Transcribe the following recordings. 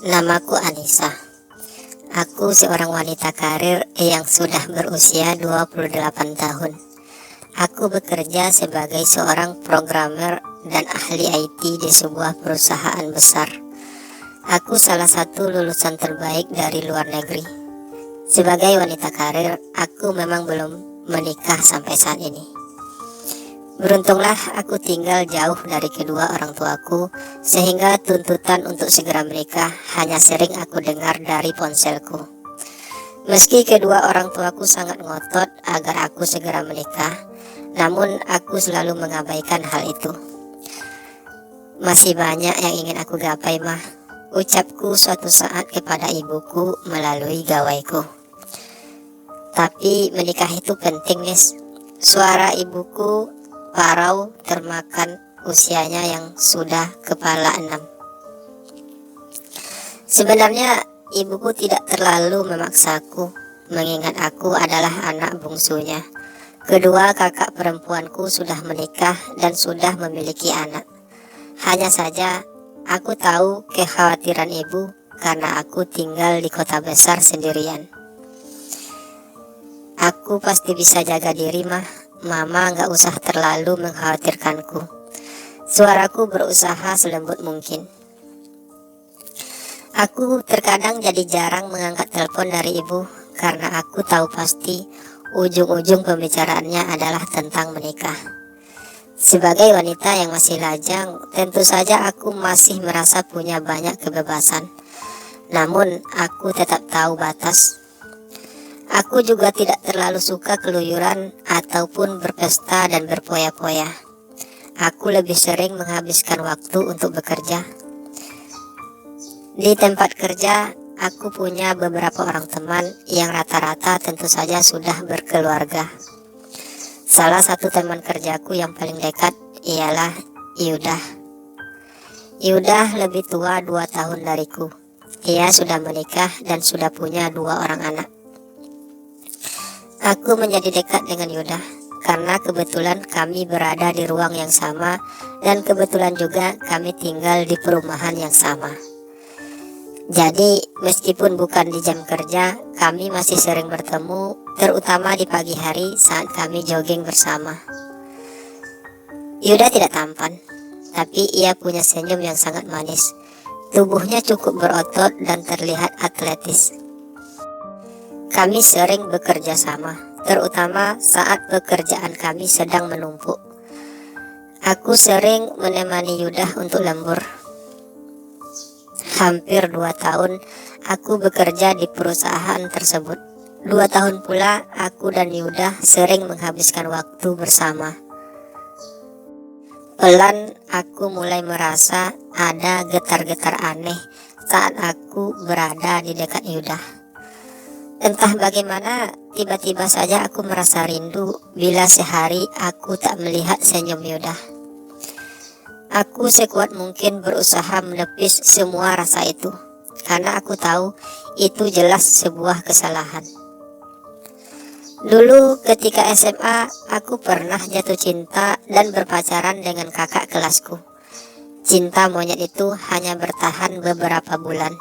Namaku Anissa. Aku seorang wanita karir yang sudah berusia 28 tahun. Aku bekerja sebagai seorang programmer dan ahli IT di sebuah perusahaan besar. Aku salah satu lulusan terbaik dari luar negeri. Sebagai wanita karir, aku memang belum menikah sampai saat ini. Beruntunglah aku tinggal jauh dari kedua orang tuaku, sehingga tuntutan untuk segera menikah hanya sering aku dengar dari ponselku. Meski kedua orang tuaku sangat ngotot agar aku segera menikah, namun aku selalu mengabaikan hal itu. Masih banyak yang ingin aku gapai mah, ucapku suatu saat kepada ibuku melalui gawaiku. Tapi menikah itu penting, Nis. Suara ibuku parau termakan usianya yang sudah kepala 6. Sebenarnya ibuku tidak terlalu memaksaku, mengingat aku adalah anak bungsunya. Kedua kakak perempuanku sudah menikah dan sudah memiliki anak. Hanya saja aku tahu kekhawatiran ibu karena aku tinggal di kota besar sendirian. Aku pasti bisa jaga diri mah. Mama gak usah terlalu mengkhawatirkanku. Suaraku berusaha selembut mungkin. Aku terkadang jadi jarang mengangkat telepon dari ibu karena aku tahu pasti ujung-ujung pembicaraannya adalah tentang menikah. Sebagai wanita yang masih lajang, tentu saja aku masih merasa punya banyak kebebasan. Namun aku tetap tahu batas. Aku juga tidak terlalu suka keluyuran ataupun berpesta dan berpoya-poya. Aku lebih sering menghabiskan waktu untuk bekerja. Di tempat kerja, aku punya beberapa orang teman yang rata-rata tentu saja sudah berkeluarga. Salah satu teman kerjaku yang paling dekat ialah Yudah. Yudah lebih tua 2 tahun dariku. Ia sudah menikah dan sudah punya 2 orang anak. Aku menjadi dekat dengan Yudah karena kebetulan kami berada di ruang yang sama dan kebetulan juga kami tinggal di perumahan yang sama. Jadi meskipun bukan di jam kerja, kami masih sering bertemu, terutama di pagi hari saat kami jogging bersama. Yudah tidak tampan, tapi ia punya senyum yang sangat manis. Tubuhnya cukup berotot dan terlihat atletis. Kami sering bekerja sama, terutama saat pekerjaan kami sedang menumpuk. Aku sering menemani Yudah untuk lembur. Hampir 2 tahun aku bekerja di perusahaan tersebut. 2 tahun pula aku dan Yudah sering menghabiskan waktu bersama. Pelan aku mulai merasa ada getar-getar aneh saat aku berada di dekat Yudah. Entah bagaimana, tiba-tiba saja aku merasa rindu bila sehari aku tak melihat senyum Yudah. Aku sekuat mungkin berusaha menepis semua rasa itu, karena aku tahu itu jelas sebuah kesalahan. Dulu ketika SMA, aku pernah jatuh cinta dan berpacaran dengan kakak kelasku. Cinta monyet itu hanya bertahan beberapa bulan.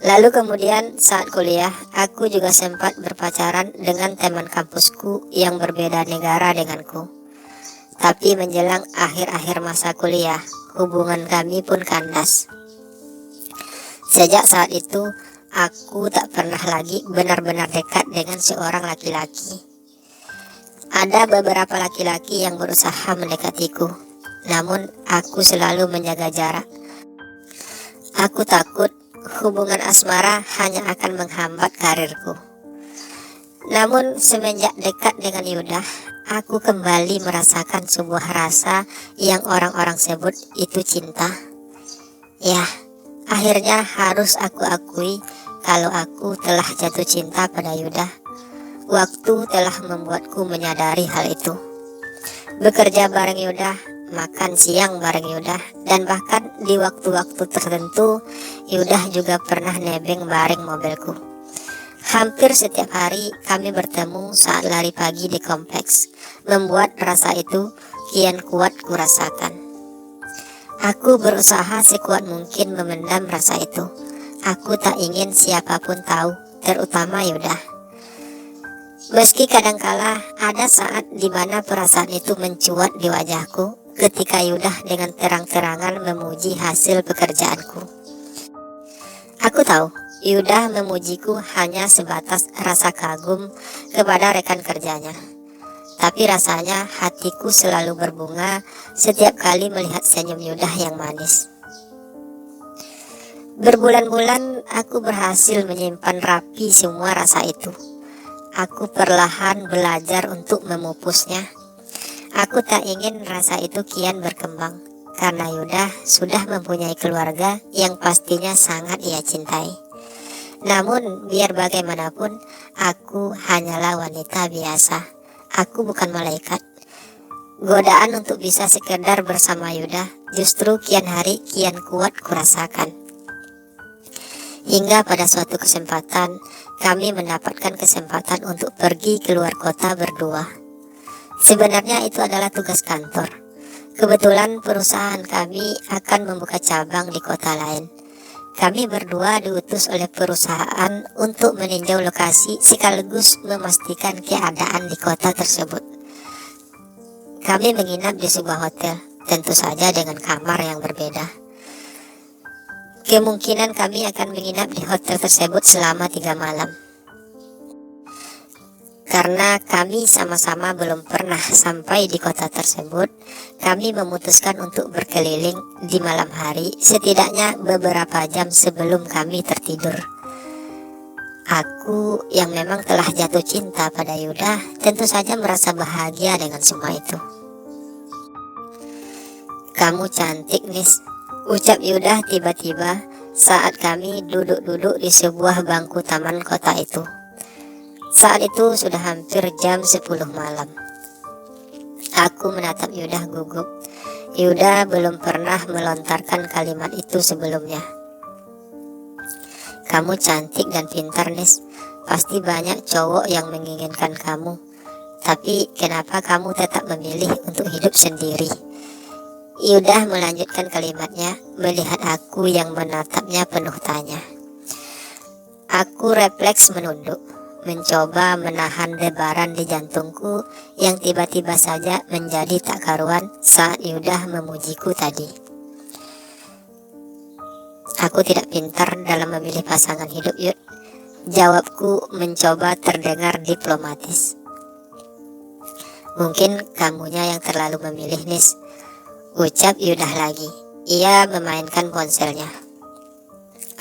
Lalu kemudian saat kuliah, aku juga sempat berpacaran dengan teman kampusku yang berbeda negara denganku. Tapi menjelang akhir-akhir masa kuliah, hubungan kami pun kandas. Sejak saat itu, aku tak pernah lagi benar-benar dekat dengan seorang laki-laki. Ada beberapa laki-laki yang berusaha mendekatiku, namun aku selalu menjaga jarak. Aku takut hubungan asmara hanya akan menghambat karirku. Namun semenjak dekat dengan Yudah, aku kembali merasakan sebuah rasa yang orang-orang sebut itu cinta. Ya, akhirnya harus aku akui kalau aku telah jatuh cinta pada Yudah. Waktu telah membuatku menyadari hal itu. Bekerja bareng Yudah, makan siang bareng Yudah, dan bahkan di waktu-waktu tertentu Yudah juga pernah nebeng bareng mobilku. Hampir setiap hari kami bertemu saat lari pagi di kompleks, membuat rasa itu kian kuat kurasakan. Aku berusaha sekuat mungkin memendam rasa itu. Aku tak ingin siapapun tahu, terutama Yuda. Meski kadangkala ada saat di mana perasaan itu mencuat di wajahku ketika Yuda dengan terang-terangan memuji hasil pekerjaanku. Aku tahu Yuda memujiku hanya sebatas rasa kagum kepada rekan kerjanya. Tapi rasanya hatiku selalu berbunga setiap kali melihat senyum Yuda yang manis. Berbulan-bulan aku berhasil menyimpan rapi semua rasa itu. Aku perlahan belajar untuk memupusnya. Aku tak ingin rasa itu kian berkembang, karena Yuda sudah mempunyai keluarga yang pastinya sangat ia cintai. Namun biar bagaimanapun, aku hanyalah wanita biasa. Aku bukan malaikat. Godaan untuk bisa sekedar bersama Yuda justru kian hari kian kuat kurasakan. Hingga pada suatu kesempatan, kami mendapatkan kesempatan untuk pergi keluar kota berdua. Sebenarnya itu adalah tugas kantor. Kebetulan perusahaan kami akan membuka cabang di kota lain. Kami berdua diutus oleh perusahaan untuk meninjau lokasi sekaligus memastikan keadaan di kota tersebut. Kami menginap di sebuah hotel, tentu saja dengan kamar yang berbeda. Kemungkinan kami akan menginap di hotel tersebut selama 3 malam. Karena kami sama-sama belum pernah sampai di kota tersebut, kami memutuskan untuk berkeliling di malam hari setidaknya beberapa jam sebelum kami tertidur. Aku yang memang telah jatuh cinta pada Yuda tentu saja merasa bahagia dengan semua itu. "Kamu cantik, Nis," ucap Yuda tiba-tiba saat kami duduk-duduk di sebuah bangku taman kota itu. Saat itu sudah hampir jam 10 malam. Aku menatap Yuda gugup. Yuda belum pernah melontarkan kalimat itu sebelumnya. "Kamu cantik dan pintar, Nis. Pasti banyak cowok yang menginginkan kamu. Tapi kenapa kamu tetap memilih untuk hidup sendiri?" Yuda melanjutkan kalimatnya melihat aku yang menatapnya penuh tanya. Aku refleks menunduk, mencoba menahan debaran di jantungku yang tiba-tiba saja menjadi tak karuan saat Yuda memujiku tadi. "Aku tidak pintar dalam memilih pasangan hidup, Yud," jawabku mencoba terdengar diplomatis. "Mungkin kamunya yang terlalu memilih, Nis," ucap Yuda lagi. Ia memainkan ponselnya.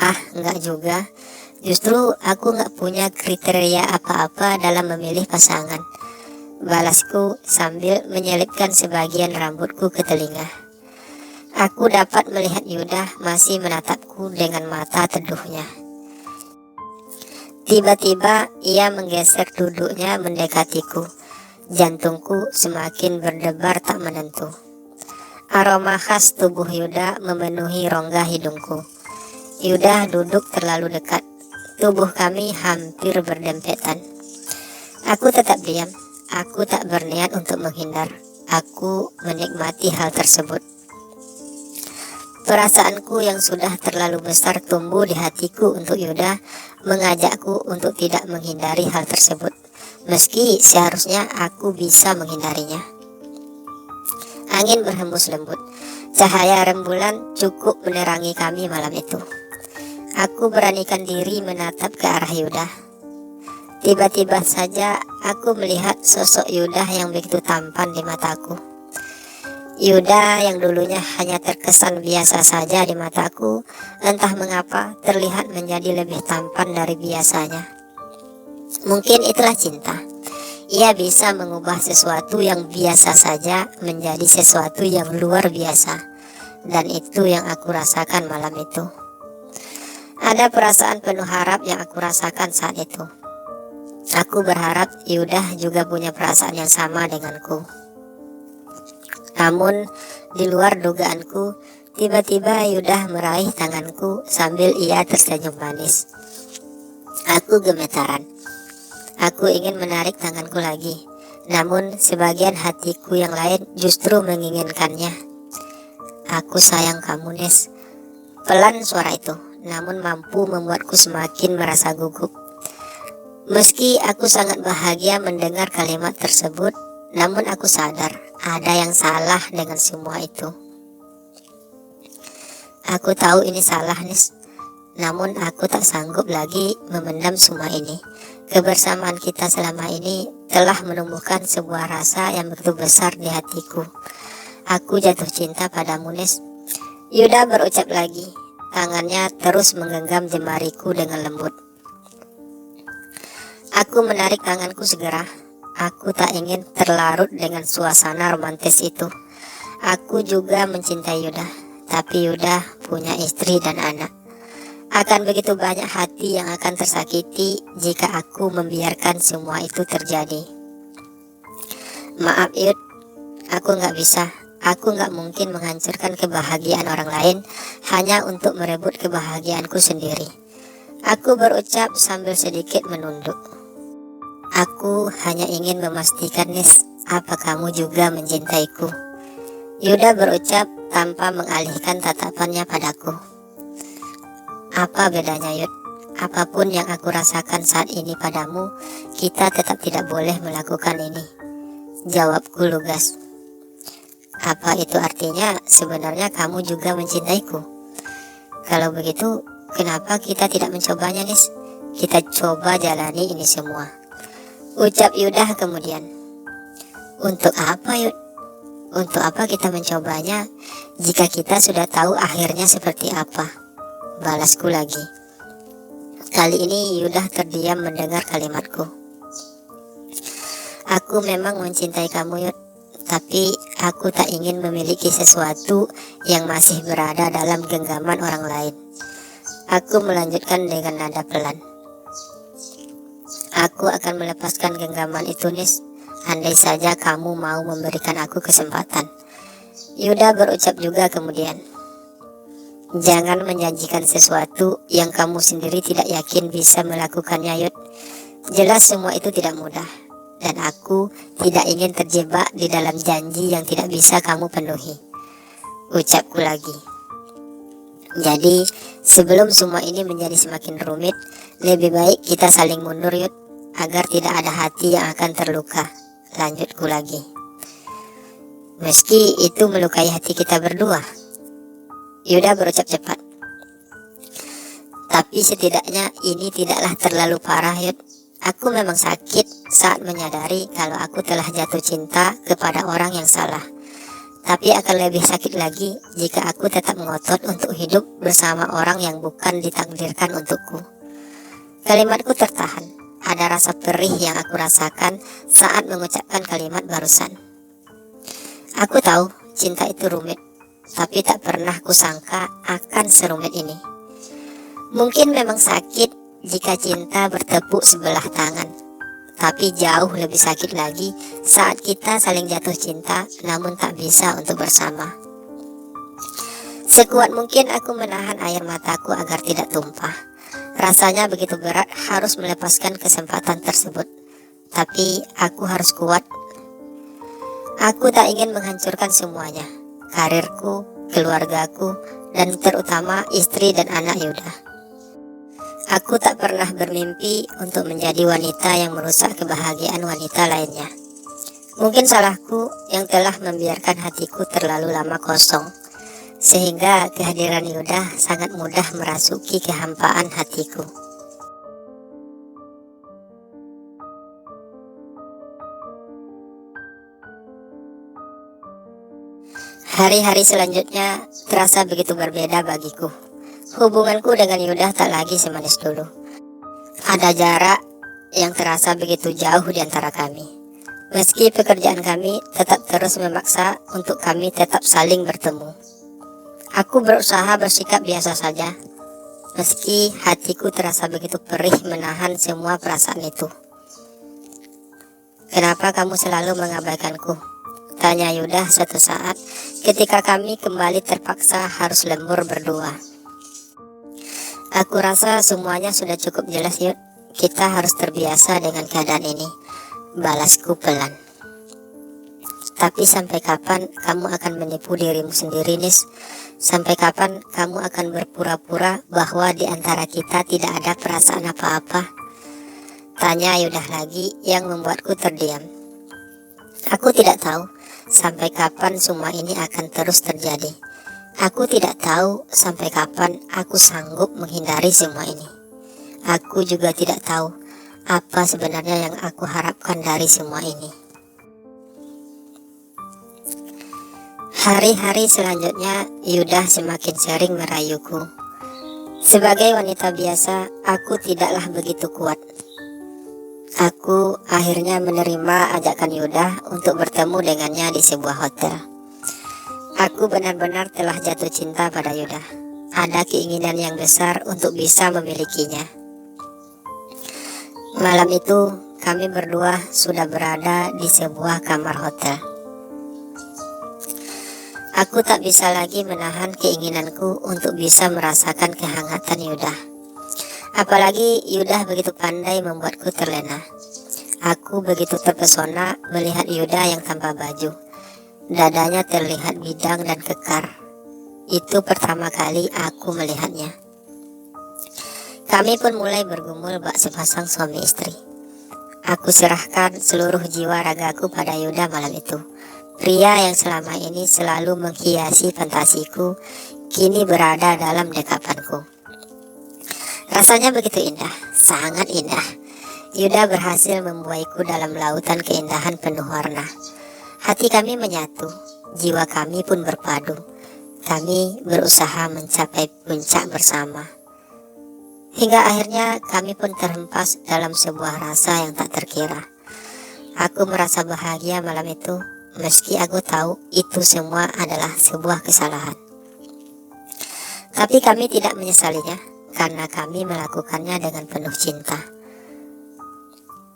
"Ah, enggak juga. Justru aku gak punya kriteria apa-apa dalam memilih pasangan," balasku sambil menyelipkan sebagian rambutku ke telinga. Aku dapat melihat Yuda masih menatapku dengan mata teduhnya. Tiba-tiba ia menggeser duduknya mendekatiku. Jantungku semakin berdebar tak menentu. Aroma khas tubuh Yuda memenuhi rongga hidungku. Yuda duduk terlalu dekat. Tubuh kami hampir berdempetan. Aku tetap diam. Aku tak berniat untuk menghindar. Aku menikmati hal tersebut. Perasaanku yang sudah terlalu besar tumbuh di hatiku untuk Yuda mengajakku untuk tidak menghindari hal tersebut, meski seharusnya aku bisa menghindarinya. Angin berhembus lembut. Cahaya rembulan cukup menerangi kami malam itu. Aku beranikan diri menatap ke arah Yuda. Tiba-tiba saja aku melihat sosok Yuda yang begitu tampan di mataku. Yuda yang dulunya hanya terkesan biasa saja di mataku, entah mengapa terlihat menjadi lebih tampan dari biasanya. Mungkin itulah cinta. Ia bisa mengubah sesuatu yang biasa saja menjadi sesuatu yang luar biasa. Dan itu yang aku rasakan malam itu. Ada perasaan penuh harap yang aku rasakan saat itu. Aku berharap Yuda juga punya perasaan yang sama denganku. Namun di luar dugaanku, tiba-tiba Yuda meraih tanganku sambil ia tersenyum manis. Aku gemetaran. Aku ingin menarik tanganku lagi, namun sebagian hatiku yang lain justru menginginkannya. Aku sayang kamu, Nes. Pelan suara itu, namun mampu membuatku semakin merasa gugup. Meski aku sangat bahagia mendengar kalimat tersebut, namun aku sadar ada yang salah dengan semua itu. Aku tahu ini salah, Nes. Namun aku tak sanggup lagi memendam semua ini. Kebersamaan kita selama ini telah menumbuhkan sebuah rasa yang begitu besar di hatiku. Aku jatuh cinta padamu, Nes. Yuda berucap lagi. Tangannya terus menggenggam jemariku dengan lembut. Aku menarik tanganku segera. Aku tak ingin terlarut dengan suasana romantis itu. Aku juga mencintai Yuda, tapi Yuda punya istri dan anak. Akan begitu banyak hati yang akan tersakiti jika aku membiarkan semua itu terjadi. Maaf Yud, aku gak bisa. Aku gak mungkin menghancurkan kebahagiaan orang lain hanya untuk merebut kebahagiaanku sendiri. Aku berucap sambil sedikit menunduk. Aku hanya ingin memastikan, Nis, apa kamu juga mencintaiku? Yuda berucap tanpa mengalihkan tatapannya padaku. Apa bedanya, Yud? Apapun yang aku rasakan saat ini padamu, kita tetap tidak boleh melakukan ini. Jawabku lugas. Apa itu artinya sebenarnya kamu juga mencintaiku? Kalau begitu, kenapa kita tidak mencobanya, Nis? Kita coba jalani ini semua. Ucap Yuda kemudian. Untuk apa, Yud? Untuk apa kita mencobanya jika kita sudah tahu akhirnya seperti apa? Balasku lagi. Kali ini Yuda terdiam mendengar kalimatku. Aku memang mencintai kamu, Yud, tapi aku tak ingin memiliki sesuatu yang masih berada dalam genggaman orang lain. Aku melanjutkan dengan nada pelan. Aku akan melepaskan genggaman itu, Nis, andai saja kamu mau memberikan aku kesempatan. Yuda berucap juga kemudian. Jangan menjanjikan sesuatu yang kamu sendiri tidak yakin bisa melakukannya, Yud. Jelas semua itu tidak mudah, dan aku tidak ingin terjebak di dalam janji yang tidak bisa kamu penuhi. Ucapku lagi. Jadi, sebelum semua ini menjadi semakin rumit, lebih baik kita saling mundur, Yud, agar tidak ada hati yang akan terluka. Lanjutku lagi. Meski itu melukai hati kita berdua. Yuda berucap cepat. Tapi setidaknya ini tidaklah terlalu parah, Yud. Aku memang sakit saat menyadari kalau aku telah jatuh cinta kepada orang yang salah. Tapi akan lebih sakit lagi jika aku tetap ngotot untuk hidup bersama orang yang bukan ditakdirkan untukku. Kalimatku tertahan. Ada rasa perih yang aku rasakan saat mengucapkan kalimat barusan. Aku tahu cinta itu rumit, tapi tak pernah kusangka akan serumit ini. Mungkin memang sakit jika cinta bertepuk sebelah tangan, tapi jauh lebih sakit lagi saat kita saling jatuh cinta namun tak bisa untuk bersama. Sekuat mungkin aku menahan air mataku agar tidak tumpah. Rasanya begitu berat harus melepaskan kesempatan tersebut, tapi aku harus kuat. Aku tak ingin menghancurkan semuanya. Karirku, keluargaku, dan terutama istri dan anak Yuda. Aku tak pernah bermimpi untuk menjadi wanita yang merusak kebahagiaan wanita lainnya. Mungkin salahku yang telah membiarkan hatiku terlalu lama kosong, sehingga kehadiran Yuda sangat mudah merasuki kehampaan hatiku. Hari-hari selanjutnya terasa begitu berbeda bagiku. Hubunganku dengan Yuda tak lagi semanis dulu. Ada jarak yang terasa begitu jauh di antara kami. Meski pekerjaan kami tetap terus memaksa untuk kami tetap saling bertemu. Aku berusaha bersikap biasa saja, meski hatiku terasa begitu perih menahan semua perasaan itu. Kenapa kamu selalu mengabaikanku? Tanya Yuda suatu saat ketika kami kembali terpaksa harus lembur berdua. Aku rasa semuanya sudah cukup jelas, Yud. Kita harus terbiasa dengan keadaan ini. Balasku pelan. Tapi sampai kapan kamu akan menipu dirimu sendiri, Nis? Sampai kapan kamu akan berpura-pura bahwa di antara kita tidak ada perasaan apa-apa? Tanya Yudah lagi yang membuatku terdiam. Aku tidak tahu sampai kapan semua ini akan terus terjadi. Aku tidak tahu sampai kapan aku sanggup menghindari semua ini. Aku juga tidak tahu apa sebenarnya yang aku harapkan dari semua ini. Hari-hari selanjutnya, Yudah semakin sering merayuku. Sebagai wanita biasa, aku tidaklah begitu kuat. Aku akhirnya menerima ajakan Yudah untuk bertemu dengannya di sebuah hotel. Aku benar-benar telah jatuh cinta pada Yudah. Ada keinginan yang besar untuk bisa memilikinya. Malam itu, kami berdua sudah berada di sebuah kamar hotel. Aku tak bisa lagi menahan keinginanku untuk bisa merasakan kehangatan Yudah. Apalagi Yudah begitu pandai membuatku terlena. Aku begitu terpesona melihat Yudah yang tanpa baju. Dadanya terlihat bidang dan kekar. Itu pertama kali aku melihatnya. Kami pun mulai bergumul bak sepasang suami istri. Aku serahkan seluruh jiwa ragaku pada Yudah malam itu. Pria yang selama ini selalu menghiasi fantasiku, kini berada dalam dekapanku. Rasanya begitu indah, sangat indah. Yudah berhasil membuaiku dalam lautan keindahan penuh warna. Hati kami menyatu, jiwa kami pun berpadu. Kami berusaha mencapai puncak bersama. Hingga akhirnya kami pun terhempas dalam sebuah rasa yang tak terkira. Aku merasa bahagia malam itu. Meski aku tahu itu semua adalah sebuah kesalahan. Tapi kami tidak menyesalinya karena kami melakukannya dengan penuh cinta.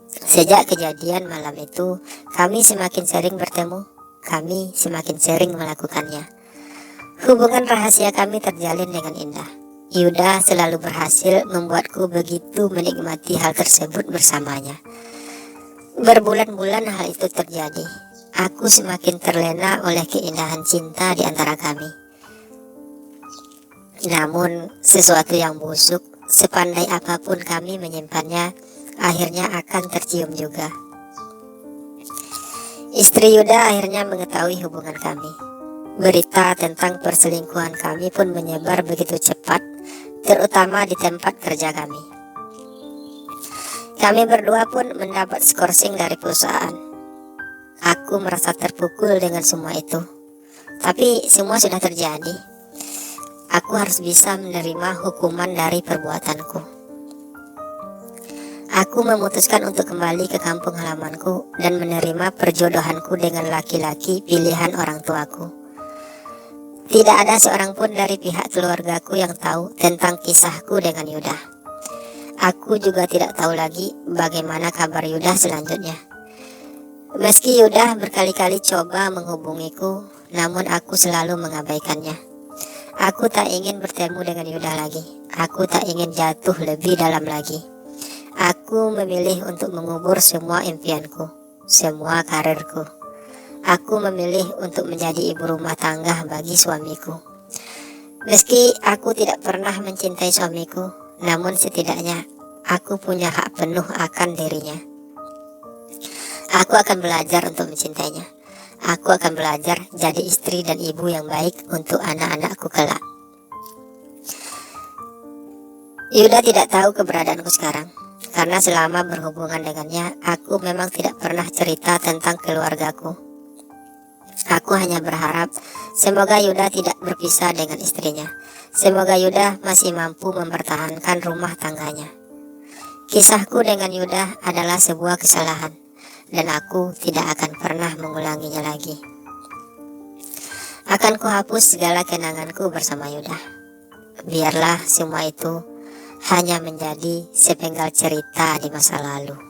Sejak kejadian malam itu, kami semakin sering bertemu, kami semakin sering melakukannya. Hubungan rahasia kami terjalin dengan indah. Yudah selalu berhasil membuatku begitu menikmati hal tersebut bersamanya. Berbulan-bulan hal itu terjadi. Aku semakin terlena oleh keindahan cinta di antara kami. Namun, sesuatu yang busuk, sepandai apapun kami menyimpannya, akhirnya akan tercium juga. Istri Yudah akhirnya mengetahui hubungan kami. Berita tentang perselingkuhan kami pun menyebar begitu cepat, terutama di tempat kerja kami. Kami berdua pun mendapat skorsing dari perusahaan. Aku merasa terpukul dengan semua itu. Tapi semua sudah terjadi. Aku harus bisa menerima hukuman dari perbuatanku. Aku memutuskan untuk kembali ke kampung halamanku dan menerima perjodohanku dengan laki-laki pilihan orang tuaku. Tidak ada seorang pun dari pihak keluargaku yang tahu tentang kisahku dengan Yudah. Aku juga tidak tahu lagi bagaimana kabar Yudah selanjutnya. Meski Yudah berkali-kali coba menghubungiku, namun aku selalu mengabaikannya. Aku tak ingin bertemu dengan Yudah lagi. Aku tak ingin jatuh lebih dalam lagi. Aku memilih untuk mengubur semua impianku, semua karirku. Aku memilih untuk menjadi ibu rumah tangga bagi suamiku. Meski aku tidak pernah mencintai suamiku, namun setidaknya aku punya hak penuh akan dirinya. Aku akan belajar untuk mencintainya. Aku akan belajar jadi istri dan ibu yang baik untuk anak-anakku kelak. Yudah tidak tahu keberadaanku sekarang, karena selama berhubungan dengannya, aku memang tidak pernah cerita tentang keluargaku. Aku hanya berharap semoga Yudah tidak berpisah dengan istrinya. Semoga Yudah masih mampu mempertahankan rumah tangganya. Kisahku dengan Yudah adalah sebuah kesalahan, dan aku tidak akan pernah mengulanginya lagi. Akan kuhapus segala kenanganku bersama Yudah. Biarlah semua itu hanya menjadi sepenggal cerita di masa lalu.